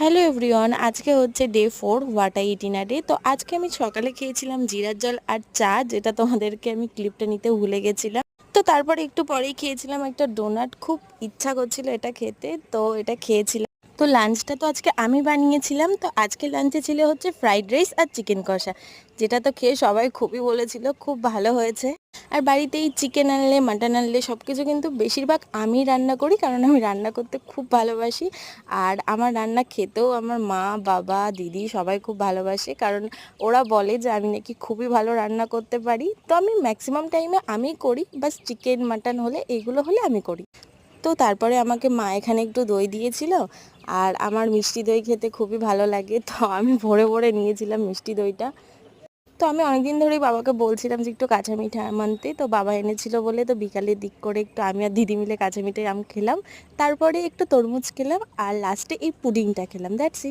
Hello everyone, আজকে হচ্ছে day 4 what I it in a day. তো আজকে আমি সকালে খেয়েছিলাম জিরার জল আর চা, যেটা তোমাদেরকে আমি ক্লিপটা নিতে ভুলে গেছিলাম। তো তারপরে একটু পরেই খেয়েছিলাম একটা ডোনাট, খুব ইচ্ছা করছিল এটা খেতে, তো এটা খেয়েছিলাম। তো লাঞ্চটা তো আজকে আমি বানিয়েছিলাম। তো আজকে লাঞ্চে ছিল হচ্ছে ফ্রাইড রাইস আর চিকেন কষা, যেটা তো খেয়ে সবাই খুবই বলেছিল খুব ভালো হয়েছে। আর বাড়িতে এই চিকেন আনলে মাটন আনলে সব কিছু কিন্তু বেশিরভাগ আমি রান্না করি, কারণ আমি রান্না করতে খুব ভালোবাসি। আর আমার রান্না খেতেও আমার মা, বাবা, দিদি সবাই খুব ভালোবাসে, কারণ ওরা বলে যে আমি নাকি খুবই ভালো রান্না করতে পারি। তো আমি ম্যাক্সিমাম টাইমে আমিই করি, বাস চিকেন মাটন হলে এইগুলো হলে আমি করি। তো তারপরে আমাকে মা এখানে একটু দই দিয়েছিল, আর আমার মিষ্টি দই খেতে খুবই ভালো লাগে, তো আমি ভরে ভরে নিয়েছিলাম মিষ্টি দইটা। তো আমি অনেকদিন ধরেই বাবাকে বলছিলাম যে একটু কাঁচা মিঠা আম আনতে, তো বাবা এনেছিল বলে তো বিকালের দিক করে একটু আমি আর দিদি মিলে কাঁচা মিঠাই আম খেলাম। তারপরে একটু তরমুজ খেলাম, আর লাস্টে এই পুডিংটা খেলাম, দ্যাটস ইট।